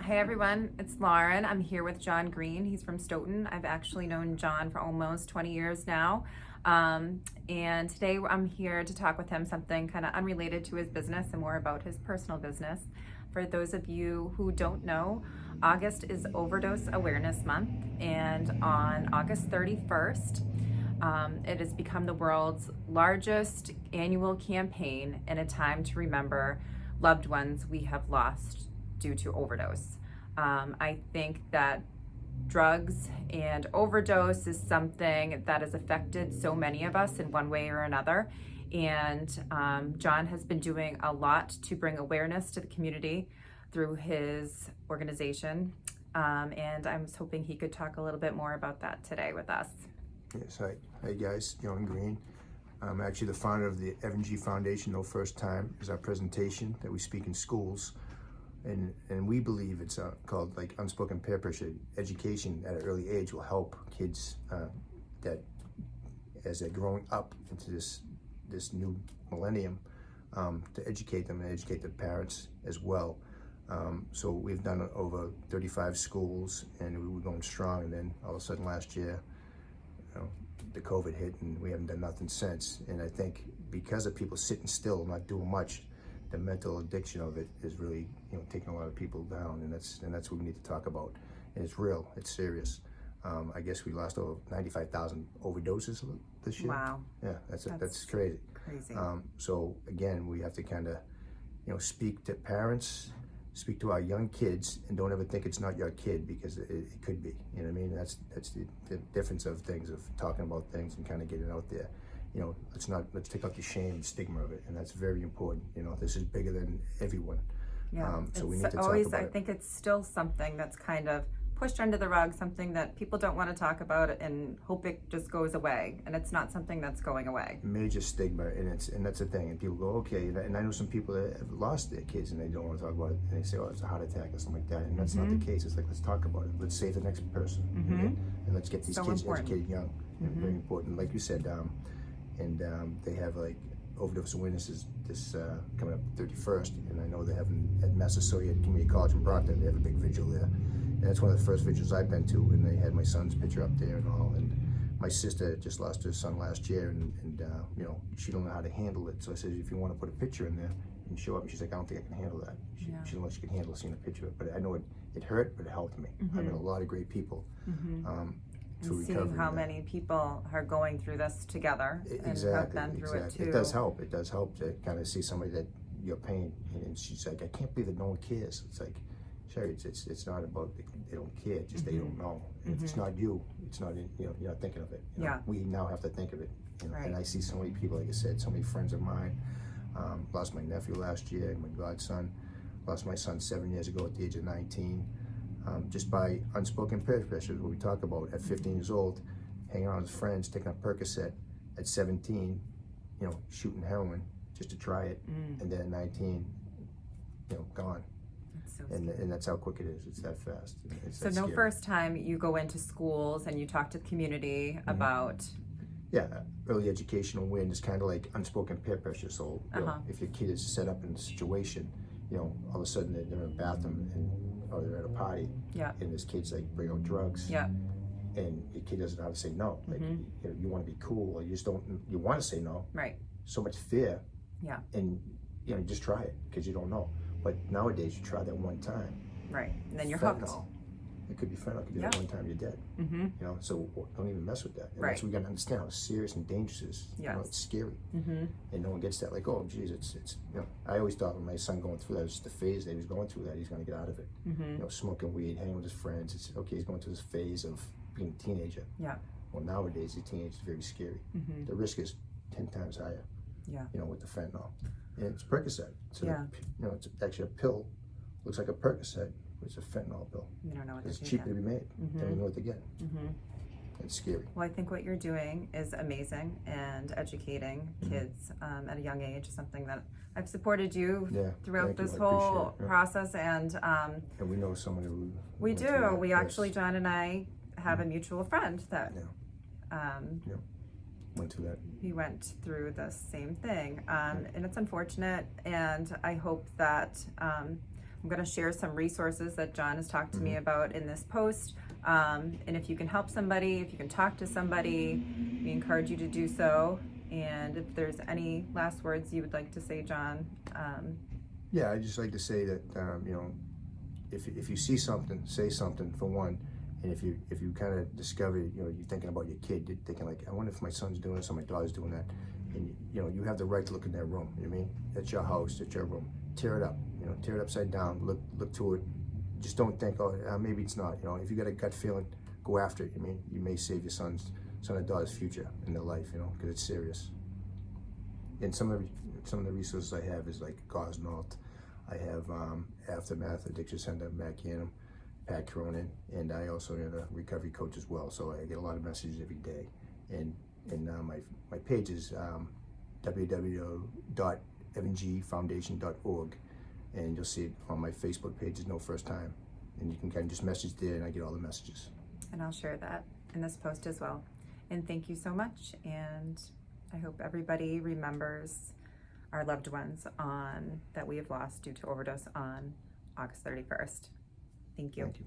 Hey everyone, it's Lauren. I'm here with John Green. He's from Stoughton. I've actually known John for almost 20 years now. And today I'm here to talk with him something kind of unrelated to his business and more about his personal business. For those of you who don't know, August is Overdose Awareness Month, and on August 31st, it has become the world's largest annual campaign and a time to remember loved ones we have lost due to overdose. I think that drugs and overdose is something that has affected so many of us in one way or another. And John has been doing a lot to bring awareness to the community through his organization. And I was hoping he could talk a little bit more about that today with us. Yes, hi. Hey guys, John Green. I'm actually the founder of the Evan G Foundation. No First Time is our presentation that we speak in schools. And we believe it's called like unspoken peer pressure. Education at an early age will help kids that as they're growing up into this new millennium to educate them and educate their parents as well. So we've done over 35 schools and we were going strong, and then all of a sudden last year, the COVID hit and we haven't done nothing since. And I think because of people sitting still, not doing much, the mental addiction of it is really, taking a lot of people down, and that's what we need to talk about. And it's real, it's serious. I guess we lost over 95,000 overdoses this year. Wow. Yeah, that's crazy. Crazy. So again, we have to kind of, speak to parents, speak to our young kids, and don't ever think it's not your kid, because it could be. You know what I mean? That's the difference of things, of talking about things and kind of getting it out there. Let's take out the shame and stigma of it, and that's very important. This is bigger than everyone. Yeah, so we need to always, talk about I think it's still something that's kind of pushed under the rug, something that people don't want to talk about and hope it just goes away, and it's not something that's going away. Major stigma, and that's the thing. And people go, okay, and I know some people that have lost their kids and they don't want to talk about it, and they say, oh, it's a heart attack or something like that, and that's not the case. It's like, let's talk about it. Let's save the next person, and let's get these kids educated young. Very important. Like you said, they have like Overdose Awareness is this coming up 31st, and I know they have at Massasoit Community College in Brockton. They have a big vigil there, and that's one of the first vigils I've been to. And they had my son's picture up there and all. And my sister just lost her son last year, and she don't know how to handle it. So I said, if you want to put a picture in there and show up, and she's like, I don't think I can handle that. She don't know if she can handle seeing a picture of it. But I know it hurt, but it helped me. I met a lot of great people. And seeing how many people are going through this together and have been through it too. It does help. It does help to kind of see somebody that your pain, and she's like, I can't believe that no one cares. It's like, Sherry, it's not about they don't care, just they don't know. And if it's not you, it's not you're not thinking of it. We now have to think of it. Right. And I see so many people, like I said, so many friends of mine. Lost my nephew last year, my godson. Lost my son 7 years ago at the age of 19. Just by unspoken peer pressure, what we talk about. At 15 years old, hanging out with his friends, taking a Percocet. At 17, shooting heroin just to try it, and then at 19, gone. And that's how quick it is. It's that fast. It's so no first time you go into schools and you talk to the community about. Yeah, early educational awareness, kind of like unspoken peer pressure. So if your kid is set up in a situation, all of a sudden they're in a bathroom or they're at a party, and this kid's like bring out drugs, and your kid doesn't know how to say no. Like you want to be cool, or you just don't. You want to say no, right? So much fear, and you just try it because you don't know. But nowadays you try that one time, right? And then you're fentanyl. hooked. It could be fentanyl. It could be that one time you're dead. So don't even mess with that. And that's what we got to understand, how serious and dangerous it is. It's scary, and no one gets that. Like, oh, geez, it's. I always thought when my son going through that, was the phase that he was going through, that he's going to get out of it. Smoking weed, hanging with his friends. It's okay. He's going through this phase of being a teenager. Well, nowadays the teenager is very scary. The risk is 10 times higher. With the fentanyl, and it's Percocet. So it's actually a pill. Looks like a Percocet. It's a fentanyl pill. You don't know what it's cheaper to be made. They don't know what to get. It's scary. Well, I think what you're doing is amazing, and educating kids at a young age is something that I've supported you throughout this whole process. And we know someone who. We do. We actually, John and I have a mutual friend that went through that. He went through the same thing, and it's unfortunate. And I hope that I'm going to share some resources that John has talked to me about in this post. And if you can help somebody, if you can talk to somebody, we encourage you to do so. And if there's any last words you would like to say, John. Yeah, I'd just like to say that, you know, if you see something, say something for one. And if you kind of discover, you know, you're thinking about your kid, you're thinking like, I wonder if my son's doing this or my daughter's doing that. And, you know, you have the right to look in their room, you know what I mean? That's your house, that's your room. Tear it up, you know, tear it upside down, look to it. Just don't think, oh, maybe it's not, you know. If you got a gut feeling, go after it. I mean, you may save your son or daughter's future in their life, you know, because it's serious. And some of the resources I have is like Cause North. I have Aftermath Addiction Center, Matt Canham, Pat Cronin, and I also am a recovery coach as well. So I get a lot of messages every day. And my page is www.evangfoundation.org, and you'll see it on my Facebook page is No First Time, and you can kind of just message there, and I get all the messages. And I'll share that in this post as well. And thank you so much, and I hope everybody remembers our loved ones that we have lost due to overdose on August 31st. Thank you. Thank you.